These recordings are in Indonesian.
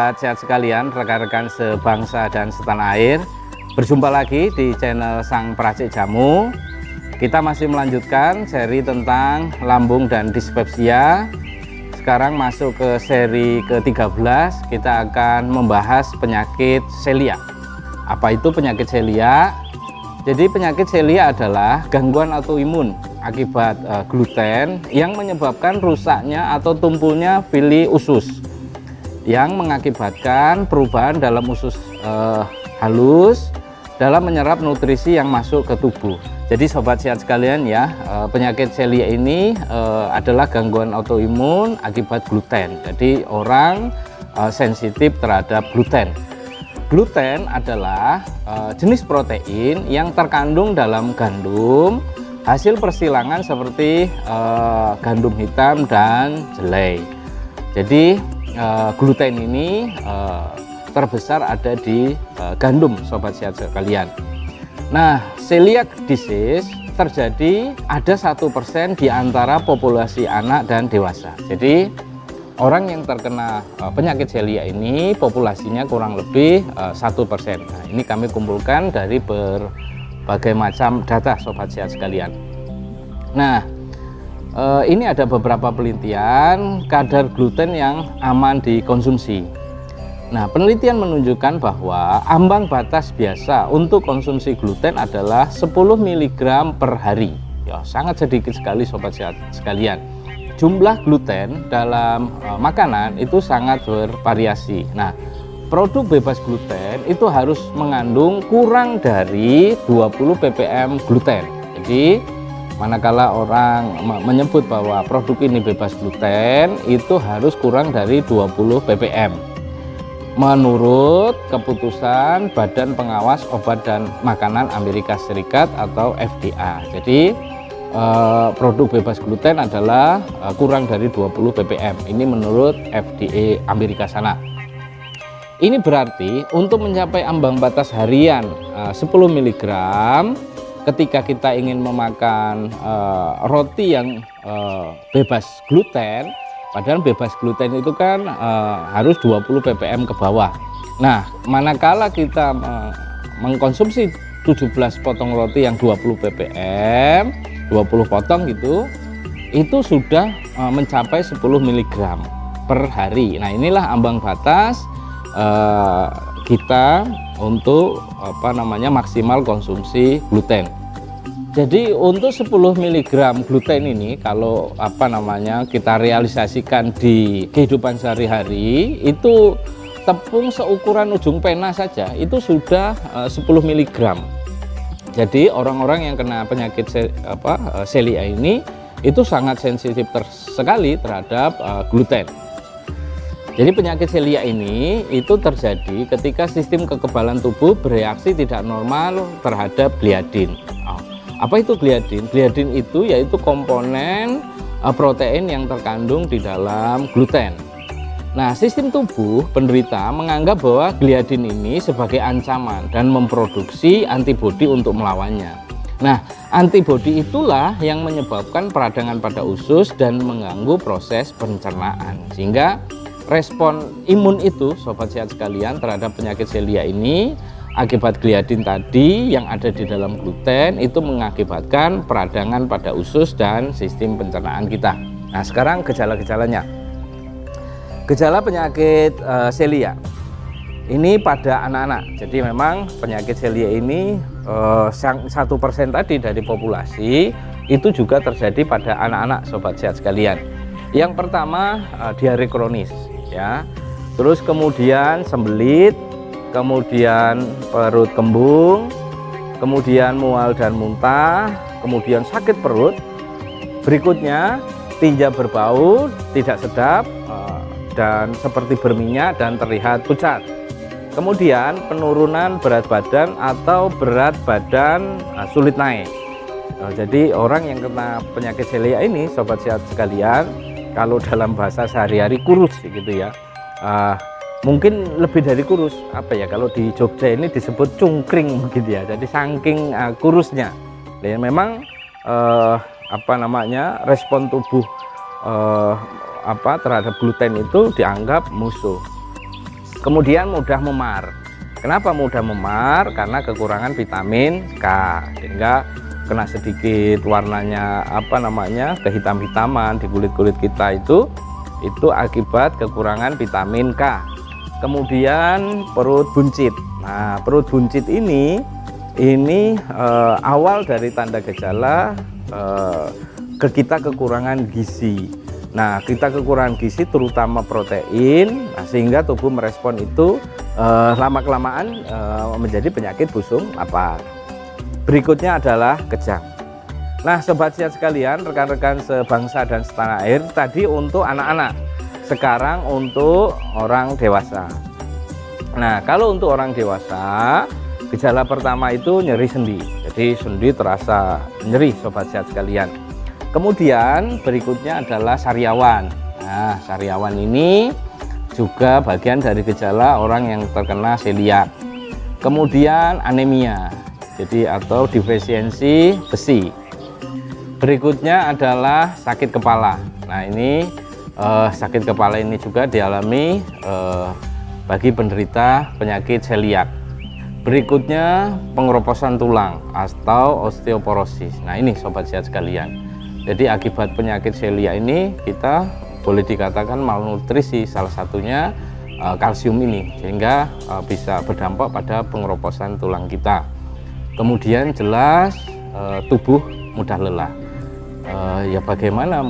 sobat sehat sekalian, rekan-rekan sebangsa dan setanah air. Berjumpa lagi di channel Sang Peracik Jamu. Kita masih melanjutkan seri tentang lambung dan dispepsia. Sekarang masuk ke seri ke-13. Kita akan membahas penyakit celiak. Apa itu penyakit celiak? Jadi penyakit celiak adalah gangguan autoimun akibat gluten yang menyebabkan rusaknya atau tumpulnya fili usus, yang mengakibatkan perubahan dalam usus halus dalam menyerap nutrisi yang masuk ke tubuh. Jadi sobat sehat sekalian ya, penyakit celiak ini adalah gangguan autoimun akibat gluten. Jadi orang sensitif terhadap gluten. Gluten adalah jenis protein yang terkandung dalam gandum hasil persilangan seperti gandum hitam dan jelai. Jadi gluten ini terbesar ada di gandum sobat sehat sekalian. Nah, celiac disease terjadi ada 1% di antara populasi anak dan dewasa. Jadi orang yang terkena penyakit celiac ini populasinya kurang lebih 1%. Nah, ini kami kumpulkan dari berbagai macam data sobat sehat sekalian. Nah, ini ada beberapa penelitian kadar gluten yang aman dikonsumsi. Nah, penelitian menunjukkan bahwa ambang batas biasa untuk konsumsi gluten adalah 10 mg per hari. Ya, sangat sedikit sekali sobat sehat sekalian. Jumlah gluten dalam makanan itu sangat bervariasi. Nah, produk bebas gluten itu harus mengandung kurang dari 20 ppm gluten. Jadi manakala orang menyebut bahwa produk ini bebas gluten, itu harus kurang dari 20 ppm menurut keputusan Badan Pengawas Obat dan Makanan Amerika Serikat atau FDA. Jadi produk bebas gluten adalah kurang dari 20 ppm. Ini menurut FDA Amerika sana. Ini berarti untuk mencapai ambang batas harian 10 mg ketika kita ingin memakan roti yang bebas gluten, padahal bebas gluten itu kan harus 20 ppm ke bawah. Nah, manakala kita mengkonsumsi 17 potong roti yang 20 ppm, 20 potong gitu, itu sudah mencapai 10 mg per hari. Nah, inilah ambang batas kita untuk maksimal konsumsi gluten. Jadi untuk 10 mg gluten ini kalau kita realisasikan di kehidupan sehari-hari, itu tepung seukuran ujung pena saja itu sudah 10 mg. Jadi orang-orang yang kena penyakit celiac ini itu sangat sensitif sekali terhadap gluten. Jadi penyakit celiac ini itu terjadi ketika sistem kekebalan tubuh bereaksi tidak normal terhadap gliadin. Apa itu gliadin? Gliadin itu yaitu komponen protein yang terkandung di dalam gluten. Nah, sistem tubuh penderita menganggap bahwa gliadin ini sebagai ancaman dan memproduksi antibodi untuk melawannya. Nah, antibodi itulah yang menyebabkan peradangan pada usus dan mengganggu proses pencernaan. Sehingga respon imun itu, sobat sehat sekalian, terhadap penyakit celiac ini akibat gliadin tadi yang ada di dalam gluten itu mengakibatkan peradangan pada usus dan sistem pencernaan kita. Nah, sekarang gejala-gejalanya. Gejala penyakit celiac ini pada anak-anak. Jadi memang penyakit celiac ini 1% tadi dari populasi itu juga terjadi pada anak-anak sobat sehat sekalian. Yang pertama diare kronis ya. Terus kemudian sembelit, kemudian perut kembung, kemudian mual dan muntah, kemudian sakit perut. Berikutnya tinja berbau, tidak sedap, dan seperti berminyak dan terlihat pucat. Kemudian penurunan berat badan atau berat badan sulit naik. Jadi orang yang kena penyakit celiac ini sobat sehat sekalian, kalau dalam bahasa sehari-hari kurus gitu ya. Mungkin lebih dari kurus, kalau di Jogja ini disebut cungkring begitu ya. Jadi saking kurusnya. Dan memang respon tubuh terhadap gluten itu dianggap musuh. Kemudian mudah memar. Kenapa mudah memar? Karena kekurangan vitamin K, sehingga kena sedikit warnanya kehitam-hitaman di kulit kita itu akibat kekurangan vitamin K. Kemudian perut buncit. Nah, perut buncit ini awal dari tanda gejala kita kekurangan gizi. Nah, kita kekurangan gizi terutama protein, sehingga tubuh merespon itu lama-kelamaan menjadi penyakit busung lapar. Berikutnya adalah kejang. Nah, sobat sehat sekalian, rekan-rekan sebangsa dan setanah air, tadi untuk anak-anak, sekarang untuk orang dewasa. Nah, kalau untuk orang dewasa, gejala pertama itu nyeri sendi. Jadi sendi terasa nyeri, sobat sehat sekalian. Kemudian berikutnya adalah sariawan. Nah, sariawan ini juga bagian dari gejala orang yang terkena seliak. Kemudian anemia, jadi atau defisiensi besi. Berikutnya adalah sakit kepala. Nah, ini sakit kepala ini juga dialami bagi penderita penyakit seliak. Berikutnya pengeroposan tulang atau osteoporosis. Nah, ini sobat sehat sekalian. Jadi akibat penyakit seliak ini kita boleh dikatakan malnutrisi, salah satunya kalsium ini, sehingga bisa berdampak pada pengeroposan tulang kita. Kemudian jelas tubuh mudah lelah. Ya bagaimana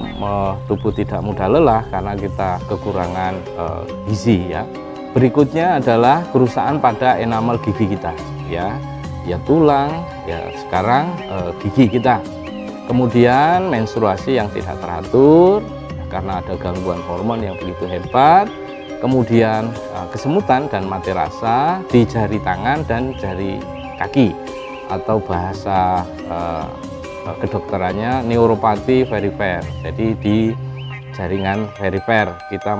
tubuh tidak mudah lelah karena kita kekurangan gizi ya. Berikutnya adalah kerusakan pada enamel gigi kita ya tulang ya, sekarang gigi kita. Kemudian menstruasi yang tidak teratur karena ada gangguan hormon yang begitu hebat. Kemudian kesemutan dan mati rasa di jari tangan dan jari kaki, atau bahasa kedokterannya neuropati perifer. Jadi di jaringan perifer kita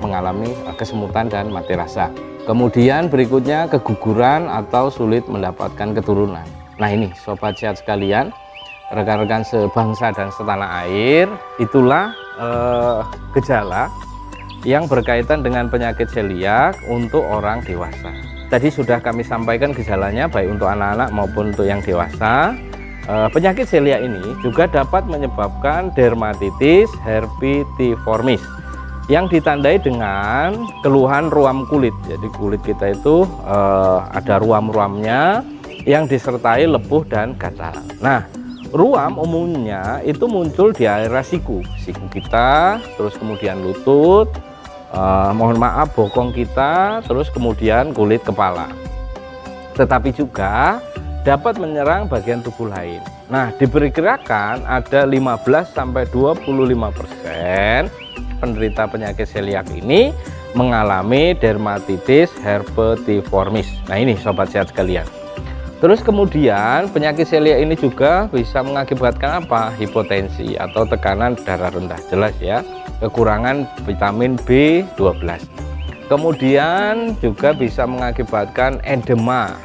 mengalami kesemutan dan mati rasa. Kemudian berikutnya keguguran atau sulit mendapatkan keturunan. Nah, ini sobat sehat sekalian, rekan-rekan sebangsa dan setanah air, itulah gejala yang berkaitan dengan penyakit seliak untuk orang dewasa. Tadi sudah kami sampaikan gejalanya baik untuk anak-anak maupun untuk yang dewasa. Penyakit seliak ini juga dapat menyebabkan dermatitis herpetiformis yang ditandai dengan keluhan ruam kulit. Jadi kulit kita itu ada ruam-ruamnya yang disertai lepuh dan gatal. Nah, ruam umumnya itu muncul di area siku kita, terus kemudian lutut, bokong kita, terus kemudian kulit kepala. Tetapi juga dapat menyerang bagian tubuh lain. Nah, diperkirakan ada 15-25% penderita penyakit seliak ini mengalami dermatitis herpetiformis. Nah, ini sobat sehat sekalian. Terus kemudian penyakit seliak ini juga bisa mengakibatkan apa? Hipotensi atau tekanan darah rendah, jelas ya, kekurangan vitamin B12. Kemudian juga bisa mengakibatkan edema.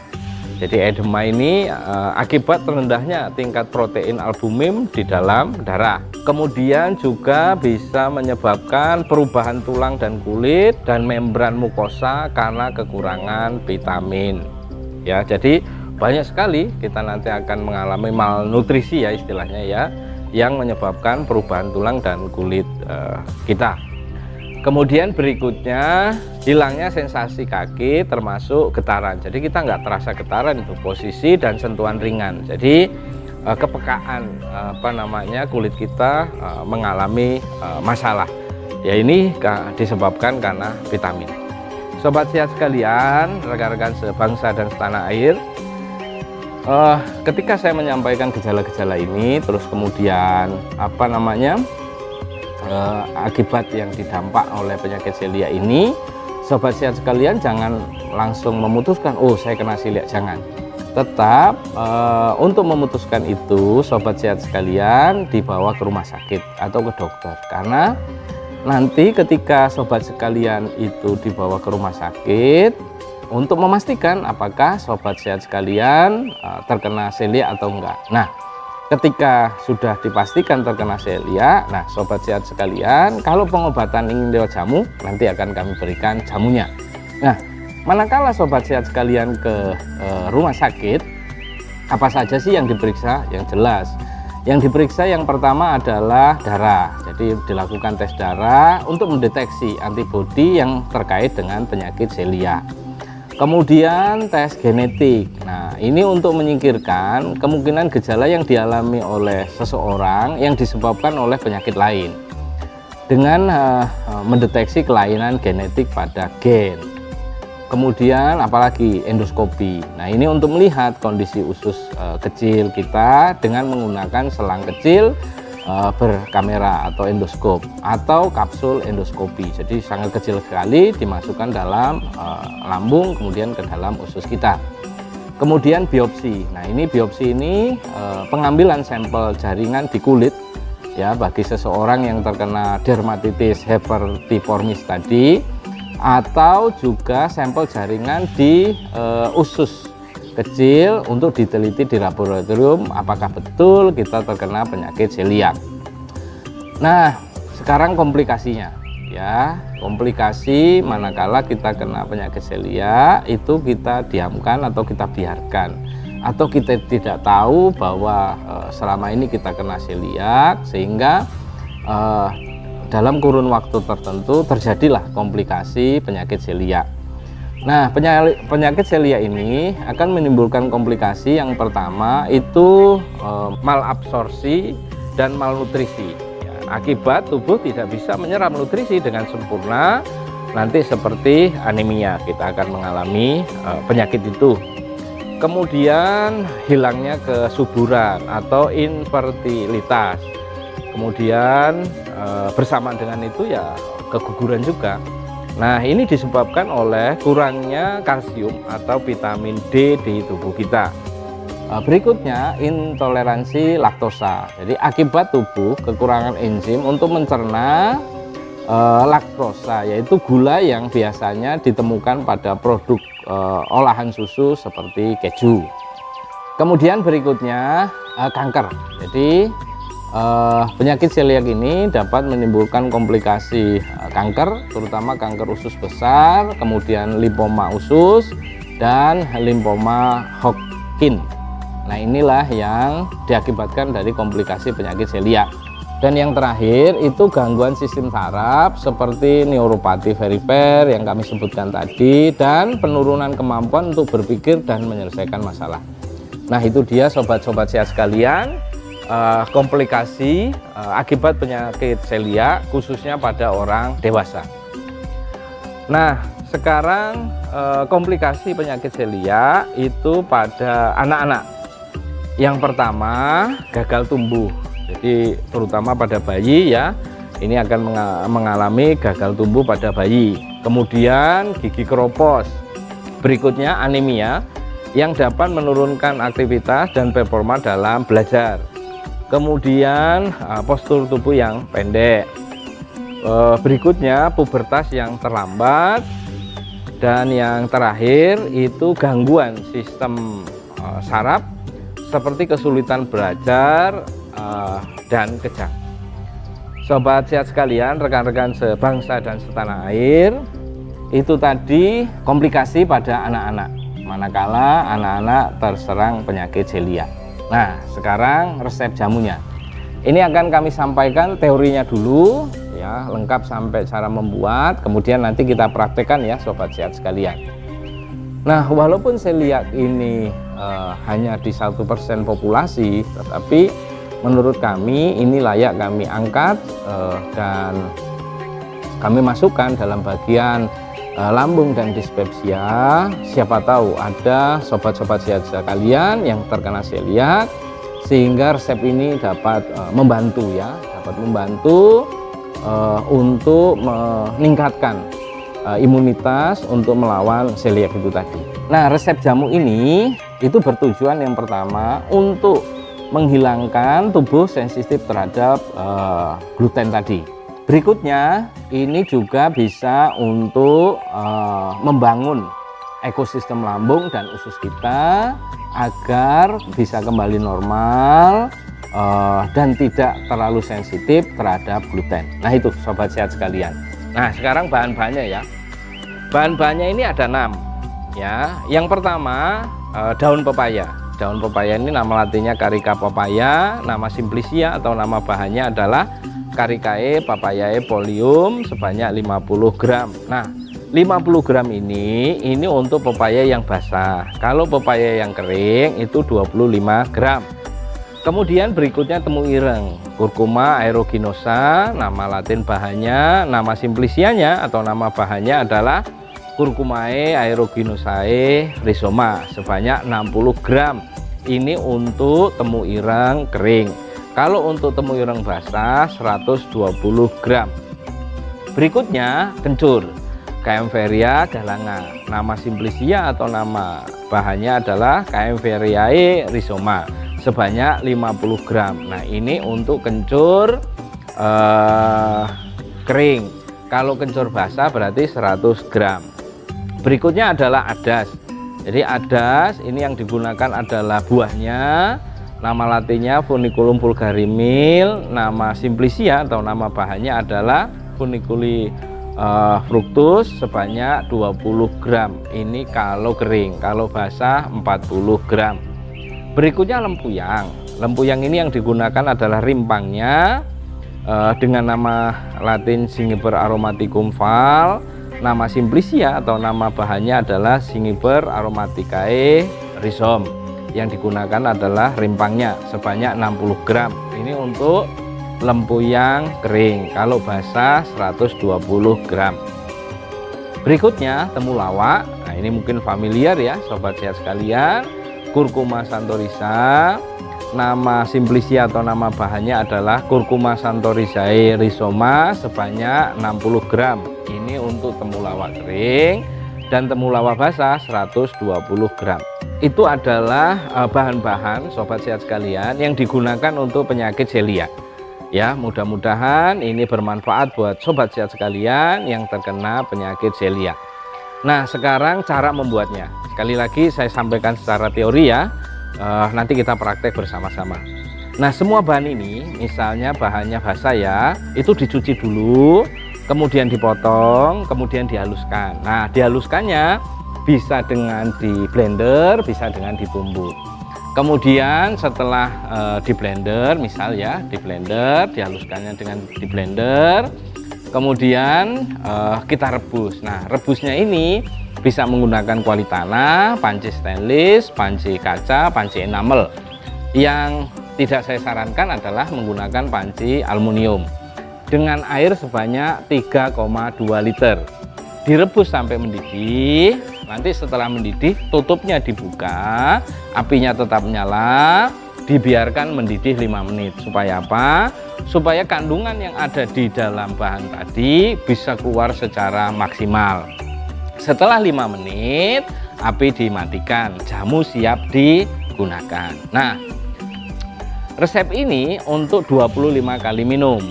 Jadi edema ini akibat rendahnya tingkat protein albumin di dalam darah. Kemudian juga bisa menyebabkan perubahan tulang dan kulit dan membran mukosa karena kekurangan vitamin. Ya, jadi banyak sekali kita nanti akan mengalami malnutrisi ya istilahnya ya, yang menyebabkan perubahan tulang dan kulit kita. Kemudian berikutnya hilangnya sensasi kaki termasuk getaran. Jadi kita nggak terasa getaran, itu posisi dan sentuhan ringan. Jadi kepekaan kulit kita mengalami masalah. Ya, ini disebabkan karena vitamin. Sobat sehat sekalian, rekan-rekan sebangsa dan setanah air, ketika saya menyampaikan gejala-gejala ini, terus kemudian akibat yang didampak oleh penyakit seliak ini, sobat sehat sekalian jangan langsung memutuskan, oh saya kena seliak, jangan. Tetap untuk memutuskan itu, sobat sehat sekalian dibawa ke rumah sakit atau ke dokter, karena nanti ketika sobat sekalian itu dibawa ke rumah sakit untuk memastikan apakah sobat sehat sekalian terkena seliak atau enggak. Nah, ketika sudah dipastikan terkena seliak, nah sobat sehat sekalian, kalau pengobatan ingin lewat jamu, nanti akan kami berikan jamunya. Nah, manakala sobat sehat sekalian ke rumah sakit, apa saja sih yang diperiksa? Yang jelas, yang diperiksa yang pertama adalah darah. Jadi dilakukan tes darah untuk mendeteksi antibodi yang terkait dengan penyakit celiak. Kemudian tes genetik. Nah, ini untuk menyingkirkan kemungkinan gejala yang dialami oleh seseorang yang disebabkan oleh penyakit lain dengan mendeteksi kelainan genetik pada gen. Kemudian apalagi endoskopi. Nah, ini untuk melihat kondisi usus kecil kita dengan menggunakan selang kecil berkamera atau endoskop atau kapsul endoskopi. Jadi sangat kecil sekali dimasukkan dalam lambung kemudian ke dalam usus kita. Kemudian biopsi. Nah, ini biopsi ini pengambilan sampel jaringan di kulit ya bagi seseorang yang terkena dermatitis herpetiformis tadi, atau juga sampel jaringan di usus kecil untuk diteliti di laboratorium apakah betul kita terkena penyakit celiak. Nah, sekarang komplikasinya ya. Komplikasi manakala kita kena penyakit celiak itu kita diamkan atau kita biarkan, atau kita tidak tahu bahwa selama ini kita kena celiak sehingga dalam kurun waktu tertentu terjadilah komplikasi penyakit celiak. Nah, penyakit celiak ini akan menimbulkan komplikasi. Yang pertama itu malabsorpsi dan malnutrisi. Ya, akibat tubuh tidak bisa menyerap nutrisi dengan sempurna, nanti seperti anemia kita akan mengalami penyakit itu. Kemudian hilangnya kesuburan atau infertilitas. Kemudian bersamaan dengan itu ya keguguran juga. Nah, ini disebabkan oleh kurangnya kalsium atau vitamin D di tubuh kita. Berikutnya intoleransi laktosa. Jadi akibat tubuh kekurangan enzim untuk mencerna laktosa, yaitu gula yang biasanya ditemukan pada produk olahan susu seperti keju. Kemudian berikutnya kanker. Jadi penyakit celiak ini dapat menimbulkan komplikasi kanker, terutama kanker usus besar, kemudian limfoma usus dan limfoma Hodgkin. Nah, inilah yang diakibatkan dari komplikasi penyakit celiak. Dan yang terakhir itu gangguan sistem saraf seperti neuropati perifer yang kami sebutkan tadi, dan penurunan kemampuan untuk berpikir dan menyelesaikan masalah. Nah, itu dia sobat-sobat sehat sekalian, komplikasi akibat penyakit celiak khususnya pada orang dewasa. Nah, sekarang komplikasi penyakit celiak itu pada anak-anak. Yang pertama, gagal tumbuh. Jadi terutama pada bayi ya, ini akan mengalami gagal tumbuh pada bayi. Kemudian gigi keropos. Berikutnya anemia yang dapat menurunkan aktivitas dan performa dalam belajar. Kemudian postur tubuh yang pendek. Berikutnya pubertas yang terlambat. Dan yang terakhir itu gangguan sistem saraf seperti kesulitan belajar dan kejang. Sobat sehat sekalian, rekan-rekan sebangsa dan setanah air, itu tadi komplikasi pada anak-anak manakala anak-anak terserang penyakit celiak. Nah, sekarang resep jamunya. Ini akan kami sampaikan teorinya dulu ya, lengkap sampai cara membuat, kemudian nanti kita praktekkan ya sobat sehat sekalian. Nah, walaupun celiak ini hanya di 1% populasi, tetapi menurut kami ini layak kami angkat dan kami masukkan dalam bagian lambung dan dispepsia. Siapa tahu ada sobat-sobat sehat sekalian yang terkena celiak, sehingga resep ini dapat membantu ya, dapat membantu untuk meningkatkan imunitas untuk melawan celiak itu tadi. Nah, resep jamu ini itu bertujuan yang pertama untuk menghilangkan tubuh sensitif terhadap gluten tadi. Berikutnya ini juga bisa untuk membangun ekosistem lambung dan usus kita agar bisa kembali normal dan tidak terlalu sensitif terhadap gluten. Nah, itu sobat sehat sekalian. Nah, sekarang bahan-bahannya ya. Bahan-bahannya ini ada 6 ya. Yang pertama daun pepaya. Daun pepaya ini nama latinnya Carica papaya, nama simplicia atau nama bahannya adalah Caricae papayae folium sebanyak 50 gram. Nah, 50 gram ini untuk pepaya yang basah. Kalau pepaya yang kering itu 25 gram. Kemudian berikutnya temu ireng, Curcuma aeruginosa, nama latin bahannya, nama simplicianya atau nama bahannya adalah Curcumae aeruginosae rhizoma sebanyak 60 gram. Ini untuk temu ireng kering. Kalau untuk temu ireng basah 120 gram. Berikutnya kencur, Kaempferia galanga, nama simplicia atau nama bahannya adalah Kaempferiae rhizoma sebanyak 50 gram. Nah, ini untuk kencur kering. Kalau kencur basah berarti 100 gram. Berikutnya adalah adas. Jadi adas ini yang digunakan adalah buahnya, nama latinnya Funiculum vulgarimil, nama simplicia atau nama bahannya adalah Funiculi fructus sebanyak 20 gram. Ini kalau kering, kalau basah 40 gram. Berikutnya lempuyang. Lempuyang ini yang digunakan adalah rimpangnya dengan nama latin Zingiber aromaticum Val, nama simplicia atau nama bahannya adalah Zingiber aromaticae rhizome. Yang digunakan adalah rimpangnya sebanyak 60 gram. Ini untuk lempuyang kering, kalau basah 120 gram. Berikutnya temulawak. Nah, ini mungkin familiar ya sobat sehat sekalian, Curcuma santorisa, nama simplicia atau nama bahannya adalah Curcuma santorizae rhizoma sebanyak 60 gram. Ini untuk temulawak kering, dan temulawak basah 120 gram. Itu adalah bahan-bahan sobat sehat sekalian yang digunakan untuk penyakit celiak. Ya, mudah-mudahan ini bermanfaat buat sobat sehat sekalian yang terkena penyakit celiak. Nah, sekarang cara membuatnya. Sekali lagi saya sampaikan secara teori ya, nanti kita praktek bersama-sama. Nah, semua bahan ini, misalnya bahannya basah ya, itu dicuci dulu, kemudian dipotong, kemudian dihaluskan. Nah, dihaluskannya bisa dengan di blender, bisa dengan ditumbuk. Kemudian setelah di blender, misal ya, di blender, dihaluskannya dengan di blender, kemudian kita rebus. Nah, rebusnya ini bisa menggunakan kuali tanah, panci stainless, panci kaca, panci enamel. Yang tidak saya sarankan adalah menggunakan panci aluminium dengan air sebanyak 3,2 liter. Direbus sampai mendidih. Nanti setelah mendidih, tutupnya dibuka, apinya tetap nyala, dibiarkan mendidih 5 menit. Supaya apa? Supaya kandungan yang ada di dalam bahan tadi bisa keluar secara maksimal. Setelah 5 menit, api dimatikan, jamu siap digunakan. Nah, resep ini untuk 25 kali minum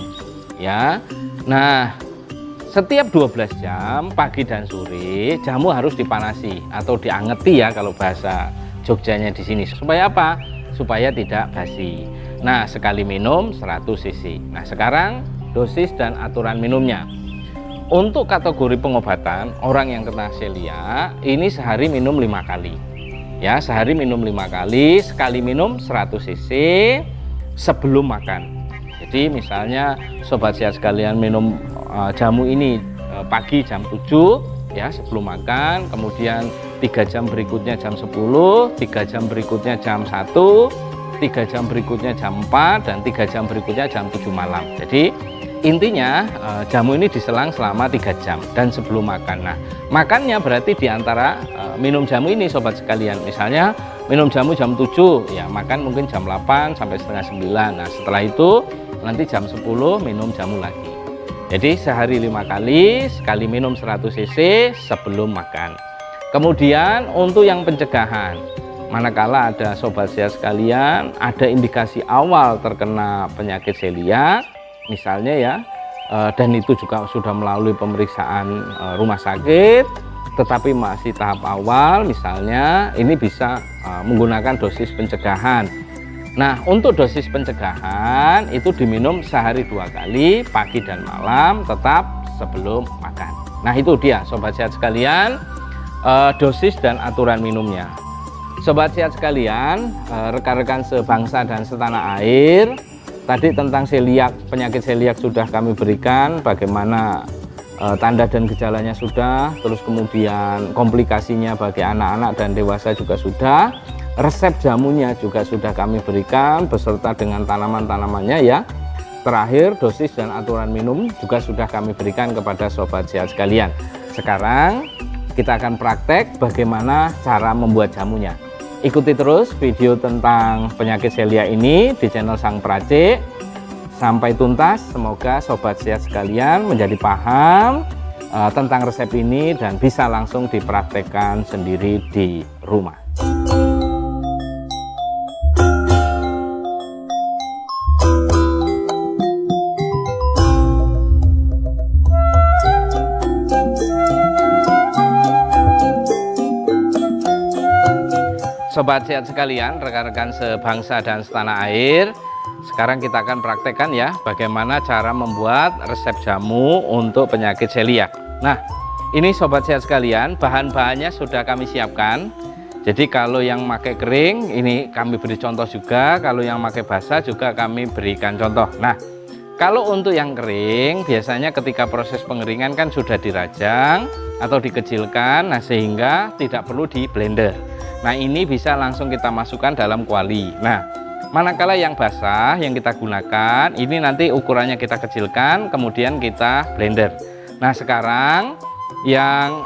ya. Nah, setiap 12 jam pagi dan sore jamu harus dipanasi atau diangeti ya kalau bahasa Jogjanya di sini. Supaya apa? Supaya tidak basi. Nah, sekali minum 100 cc. Nah, sekarang dosis dan aturan minumnya. Untuk kategori pengobatan orang yang kena celiak ini sehari minum 5 kali. Ya, sehari minum 5 kali, sekali minum 100 cc sebelum makan. Jadi misalnya sobat sehat sekalian minum jamu ini pagi jam 7 ya sebelum makan, kemudian 3 jam berikutnya jam 10, 3 jam berikutnya jam 1, 3 jam berikutnya jam 4, dan 3 jam berikutnya jam 7 malam. Jadi intinya jamu ini diselang selama 3 jam dan sebelum makan. Nah, makannya berarti diantara minum jamu ini sobat sekalian, misalnya minum jamu jam 7 ya, makan mungkin jam 8 sampai setengah 9. Nah, setelah itu nanti jam 10 minum jamu lagi. Jadi sehari 5 kali, sekali minum 100 cc sebelum makan. Kemudian untuk yang pencegahan, manakala ada sobat sehat sekalian ada indikasi awal terkena penyakit celiak misalnya ya, dan itu juga sudah melalui pemeriksaan rumah sakit tetapi masih tahap awal, misalnya ini bisa menggunakan dosis pencegahan. Nah, untuk dosis pencegahan itu diminum sehari 2 kali, pagi dan malam, tetap sebelum makan. Nah itu dia sobat sehat sekalian, dosis dan aturan minumnya. Sobat sehat sekalian, rekan-rekan sebangsa dan setanah air, tadi tentang seliak, penyakit seliak sudah kami berikan, bagaimana tanda dan gejalanya sudah, terus kemudian komplikasinya bagi anak-anak dan dewasa juga sudah, resep jamunya juga sudah kami berikan beserta dengan tanaman-tanamannya ya. Terakhir dosis dan aturan minum juga sudah kami berikan kepada sobat sehat sekalian. Sekarang kita akan praktek bagaimana cara membuat jamunya. Ikuti terus video tentang penyakit seliak ini di channel Sang Peracik sampai tuntas. Semoga sobat sehat sekalian menjadi paham tentang resep ini dan bisa langsung dipraktekkan sendiri di rumah. Sobat sehat sekalian, rekan-rekan sebangsa dan setanah air, sekarang kita akan praktekkan ya bagaimana cara membuat resep jamu untuk penyakit seliak. Nah, ini sobat sehat sekalian, bahan-bahannya sudah kami siapkan. Jadi kalau yang pakai kering ini kami beri contoh juga, kalau yang pakai basah juga kami berikan contoh. Nah, kalau untuk yang kering biasanya ketika proses pengeringan kan sudah dirajang atau dikecilkan, nah sehingga tidak perlu di blender. Nah ini bisa langsung kita masukkan dalam kuali. Nah manakala yang basah yang kita gunakan ini nanti ukurannya kita kecilkan kemudian kita blender. Nah sekarang yang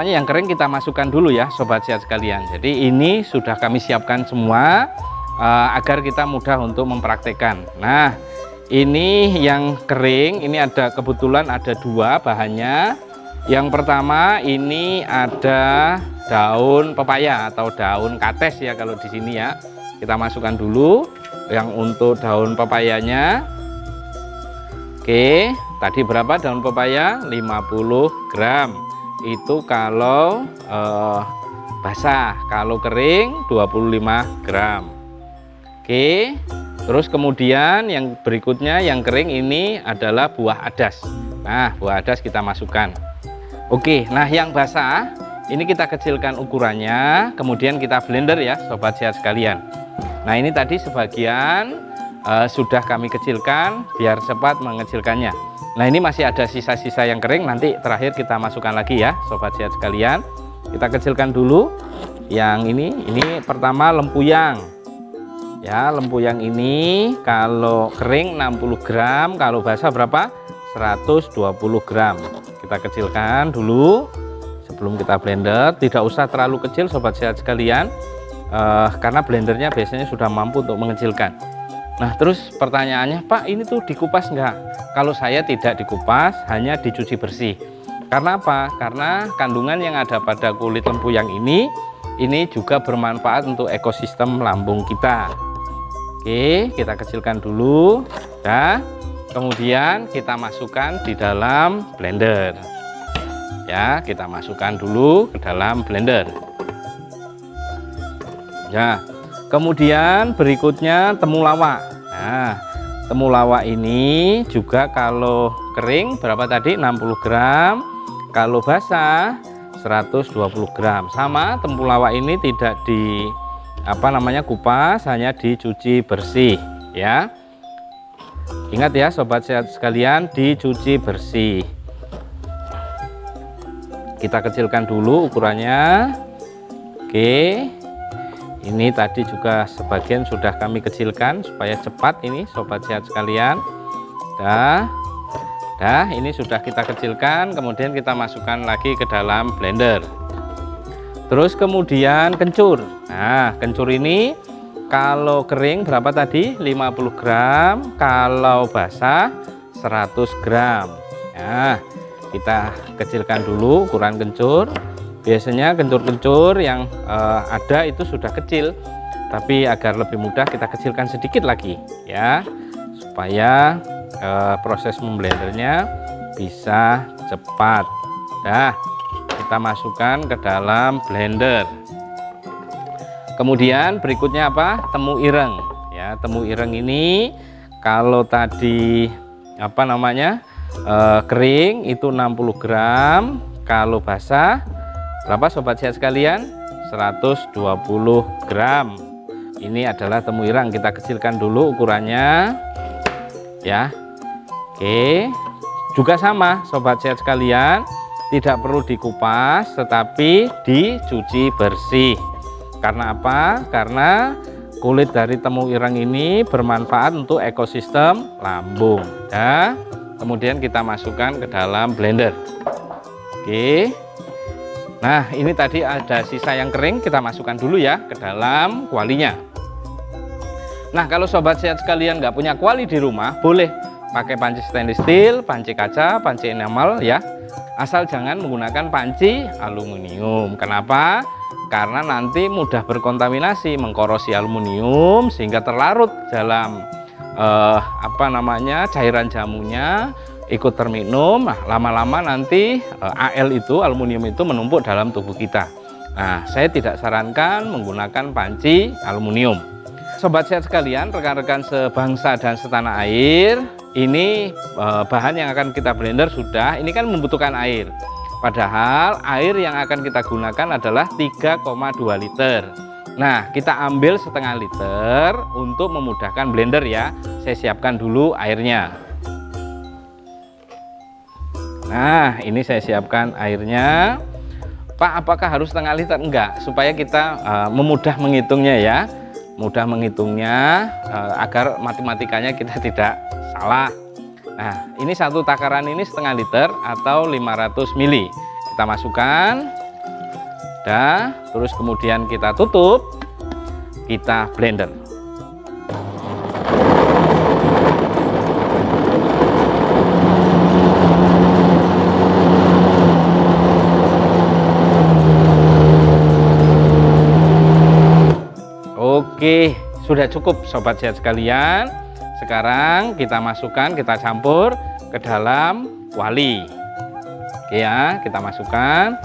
yang kering kita masukkan dulu ya sobat sehat sekalian. Jadi ini sudah kami siapkan semua agar kita mudah untuk mempraktekkan. Nah ini yang kering, ini ada kebetulan ada dua bahannya. Yang pertama ini ada daun pepaya atau daun kates ya kalau di sini ya. Kita masukkan dulu yang untuk daun pepayanya. Oke, tadi berapa daun pepaya? 50 gram. Itu kalau basah, kalau kering 25 gram. Oke. Terus kemudian yang berikutnya yang kering ini adalah buah adas. Nah, buah adas kita masukkan. Oke, nah yang basah ini kita kecilkan ukurannya, kemudian kita blender ya sobat sehat sekalian. Nah ini tadi sebagian sudah kami kecilkan biar cepat mengecilkannya. Nah ini masih ada sisa-sisa yang kering, nanti terakhir kita masukkan lagi ya sobat sehat sekalian. Kita kecilkan dulu yang ini pertama lempuyang. Ya, lempuyang ini kalau kering 60 gram, kalau basah berapa? 120 gram. Kita kecilkan dulu sebelum kita blender. Tidak usah terlalu kecil sobat sehat sekalian, karena blendernya biasanya sudah mampu untuk mengecilkan. Nah terus pertanyaannya, Pak ini tuh dikupas enggak? Kalau saya tidak dikupas, hanya dicuci bersih. Karena apa? Karena kandungan yang ada pada kulit lempuyang ini juga bermanfaat untuk ekosistem lambung kita. Oke, kita kecilkan dulu. Nah, kemudian kita masukkan di dalam blender. Ya, kita masukkan dulu ke dalam blender. Ya, kemudian berikutnya temulawak. Nah, temulawak ini juga kalau kering berapa tadi? 60 gram. Kalau basah 120 gram. Sama, temulawak ini tidak kupas, hanya dicuci bersih ya. Ingat ya sobat sehat sekalian, dicuci bersih. Kita kecilkan dulu ukurannya. Oke, ini tadi juga sebagian sudah kami kecilkan supaya cepat ini sobat sehat sekalian. Dah ini sudah kita kecilkan, kemudian kita masukkan lagi ke dalam blender. Terus kemudian kencur. Nah kencur ini kalau kering berapa tadi? 50 gram. Kalau basah 100 gram. Nah kita kecilkan dulu ukuran kencur. Biasanya kencur-kencur yang ada itu sudah kecil, tapi agar lebih mudah kita kecilkan sedikit lagi ya, supaya proses memblendernya bisa cepat. Nah kita masukkan ke dalam blender. Kemudian berikutnya apa? Temu ireng ya. Temu ireng ini kalau tadi kering itu 60 gram, kalau basah berapa sobat sehat sekalian? 120 gram. Ini adalah temu irang, kita kecilkan dulu ukurannya ya. Oke, juga sama sobat sehat sekalian, tidak perlu dikupas tetapi dicuci bersih. Karena apa? Karena kulit dari temu irang ini bermanfaat untuk ekosistem lambung ya. Kemudian kita masukkan ke dalam blender. Oke, nah ini tadi ada sisa yang kering, kita masukkan dulu ya ke dalam kualinya. Nah kalau sobat sehat sekalian nggak punya kuali di rumah, boleh pakai panci stainless steel, panci kaca, panci enamel ya, asal jangan menggunakan panci aluminium. Kenapa? Karena nanti mudah berkontaminasi, mengkorosi aluminium sehingga terlarut dalam cairan jamunya, ikut terminum. Nah, lama-lama nanti Al itu, aluminium itu menumpuk dalam tubuh kita. Nah, saya tidak sarankan menggunakan panci aluminium. Sobat sehat sekalian, rekan-rekan sebangsa dan setanah air, ini bahan yang akan kita blender sudah, ini kan membutuhkan air. Padahal air yang akan kita gunakan adalah 3,2 liter. Nah, kita ambil setengah liter untuk memudahkan blender ya. Saya siapkan dulu airnya. Nah, ini saya siapkan airnya. Pak, apakah harus setengah liter? Enggak, supaya kita memudah menghitungnya ya. Mudah menghitungnya agar matematikanya kita tidak salah. Nah, ini satu takaran ini setengah liter atau 500 ml. Kita masukkan. Dah, terus kemudian kita tutup. Kita blender. Oke, sudah cukup sobat sehat sekalian. Sekarang kita masukkan, kita campur ke dalam kuali. Oke ya, kita masukkan.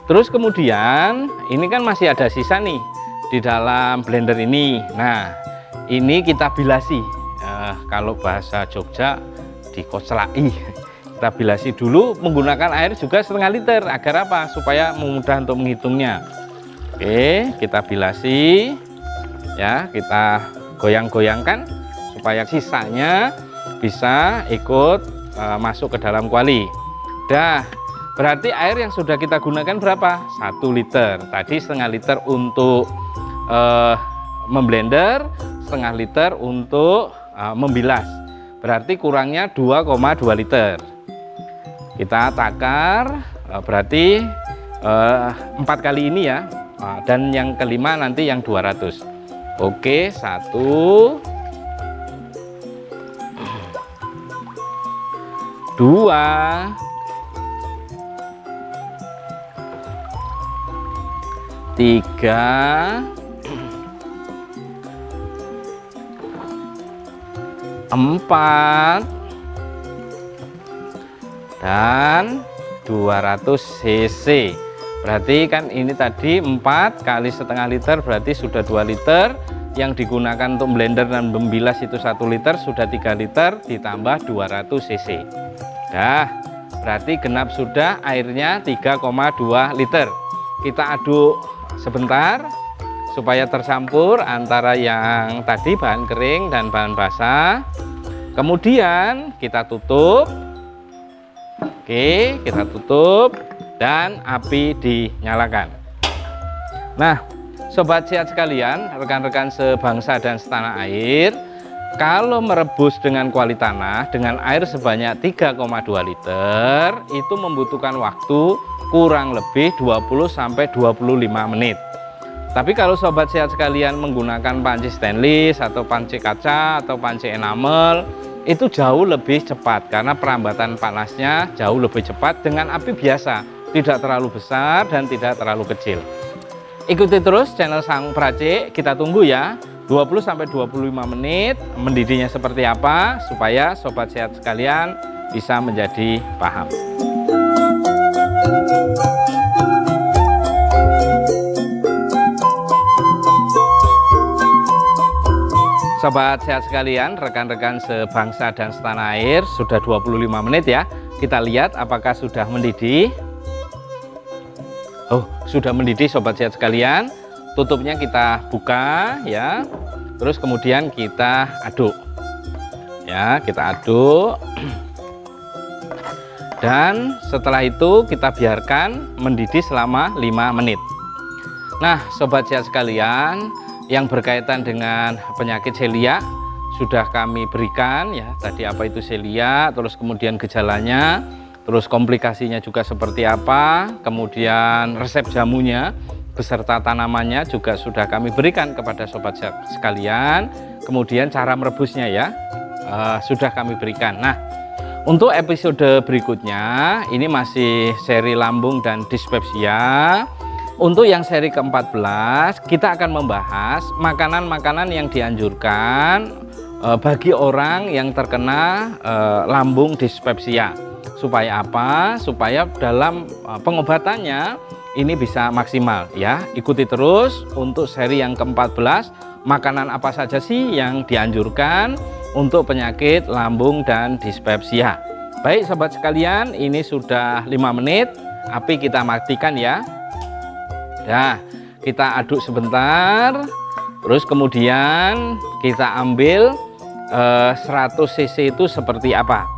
Terus kemudian ini kan masih ada sisa nih di dalam blender ini. Nah, ini kita bilasi. Kalau bahasa Jogja dikoclai. Kita bilasi dulu menggunakan air juga setengah liter. Agar apa? Supaya mudah untuk menghitungnya. Oke, kita bilasi. Ya, kita goyang-goyangkan supaya sisanya bisa ikut masuk ke dalam kuali. Dah, berarti air yang sudah kita gunakan berapa? 1 liter. Tadi setengah liter untuk memblender, setengah liter untuk membilas. Berarti kurangnya 2,2 liter. Kita takar, berarti 4 kali ini ya. Dan yang kelima nanti yang 200. Oke, 1, 2, 3, 4, dan 200 cc. Berarti kan ini tadi 4 kali setengah liter berarti sudah 2 liter. Yang digunakan untuk blender dan membilas itu 1 liter, sudah 3 liter ditambah 200 cc. Dah, berarti genap sudah airnya 3,2 liter. Kita aduk sebentar supaya tercampur antara yang tadi bahan kering dan bahan basah. Kemudian kita tutup. Oke, kita tutup dan api dinyalakan. Nah, sobat sehat sekalian, rekan-rekan sebangsa dan setanah air, kalau merebus dengan kuali tanah dengan air sebanyak 3,2 liter itu membutuhkan waktu kurang lebih 20-25 menit. Tapi kalau sobat sehat sekalian menggunakan panci stainless atau panci kaca atau panci enamel, itu jauh lebih cepat karena perambatan panasnya jauh lebih cepat dengan api biasa, tidak terlalu besar dan tidak terlalu kecil. Ikuti terus channel Sang Peracik, kita tunggu ya 20-25 menit mendidihnya seperti apa supaya sobat sehat sekalian bisa menjadi paham. Sobat sehat sekalian, rekan-rekan sebangsa dan setanah air, sudah 25 menit ya. Kita lihat apakah sudah mendidih. Oh, sudah mendidih sobat sehat sekalian. Tutupnya kita buka ya. Terus kemudian kita aduk. Ya, kita aduk. Dan setelah itu kita biarkan mendidih selama 5 menit. Nah, sobat sehat sekalian, yang berkaitan dengan penyakit celiak sudah kami berikan ya, tadi apa itu celiak, terus kemudian gejalanya, terus komplikasinya juga seperti apa, kemudian resep jamunya beserta tanamannya juga sudah kami berikan kepada sobat sekalian. Kemudian cara merebusnya ya, sudah kami berikan. Nah, untuk episode berikutnya ini masih seri lambung dan dispepsia. Untuk yang seri ke-14 kita akan membahas makanan-makanan yang dianjurkan bagi orang yang terkena lambung dispepsia. Supaya apa? Supaya dalam pengobatannya ini bisa maksimal ya. Ikuti terus untuk seri yang ke-14, makanan apa saja sih yang dianjurkan untuk penyakit lambung dan dispepsia. Baik sobat sekalian, ini sudah 5 menit, api kita matikan ya. Nah, kita aduk sebentar, terus kemudian kita ambil 100 cc itu seperti apa.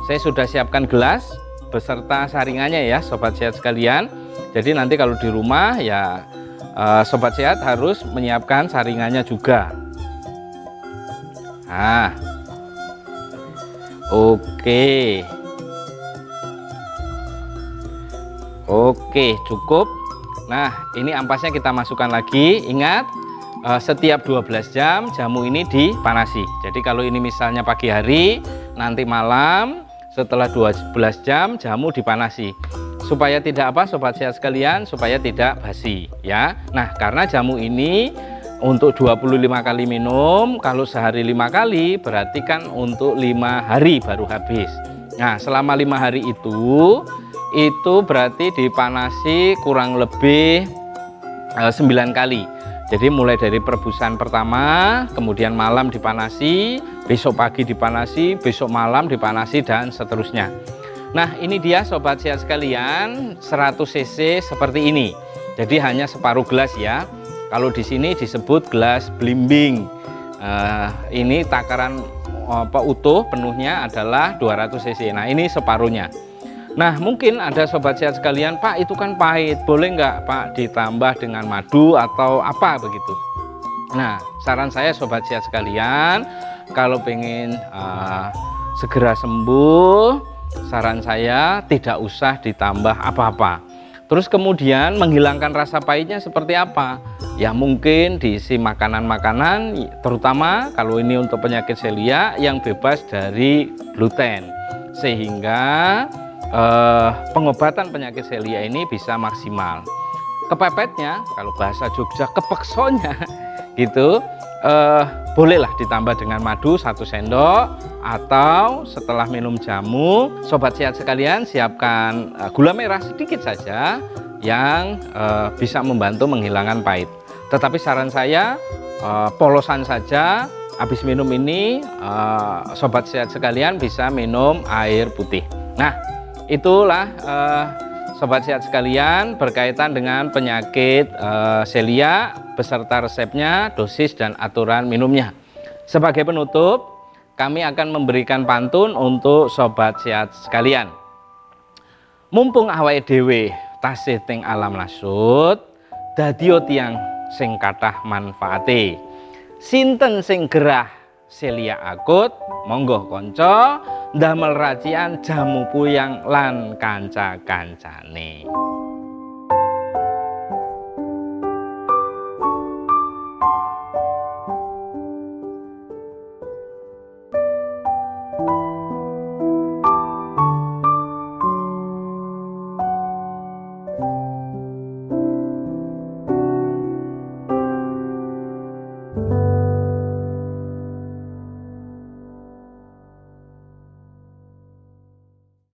Saya sudah siapkan gelas beserta saringannya ya sobat sehat sekalian. Jadi nanti kalau di rumah ya sobat sehat harus menyiapkan saringannya juga. Nah, oke, cukup. Nah, ini ampasnya kita masukkan lagi. Ingat, setiap 12 jam jamu ini dipanasi. Jadi kalau ini misalnya pagi hari, nanti malam setelah 12 jam jamu dipanasi. Supaya tidak apa sobat sehat sekalian, supaya tidak basi ya. Nah, karena jamu ini untuk 25 kali minum, kalau sehari 5 kali berarti kan untuk 5 hari baru habis. Nah, selama 5 hari itu berarti dipanasi kurang lebih 9 kali. Jadi mulai dari perebusan pertama, kemudian malam dipanasi, besok pagi dipanasi, besok malam dipanasi, dan seterusnya. Nah, ini dia sobat sehat sekalian, 100 cc seperti ini. Jadi hanya separuh gelas ya. Kalau di sini disebut gelas blimbing. Ini takaran utuh penuhnya adalah 200 cc. Nah, ini separuhnya. Nah, mungkin ada sobat sehat sekalian, Pak itu kan pahit, boleh nggak Pak ditambah dengan madu atau apa begitu? Nah, saran saya sobat sehat sekalian, kalau pengen segera sembuh, saran saya tidak usah ditambah apa-apa. Terus kemudian menghilangkan rasa pahitnya seperti apa? Ya mungkin diisi makanan-makanan, terutama kalau ini untuk penyakit celiak yang bebas dari gluten, sehingga pengobatan penyakit celiak ini bisa maksimal. Kepepetnya, kalau bahasa Jogja kepeksonya gitu, bolehlah ditambah dengan madu 1 sendok, atau setelah minum jamu sobat sehat sekalian siapkan gula merah sedikit saja yang bisa membantu menghilangkan pahit. Tetapi saran saya polosan saja. Habis minum ini sobat sehat sekalian bisa minum air putih. Nah, itulah sobat sehat sekalian berkaitan dengan penyakit celiak beserta resepnya, dosis dan aturan minumnya. Sebagai penutup, kami akan memberikan pantun untuk sobat sehat sekalian. Mumpung awake dhewe tasih teng alam lasut, dadiya tiyang sing kathah manfaate. Sinten sing gerah celiak akut, monggo kanca ndamel racikan jamu puyang lan kanca-kancane.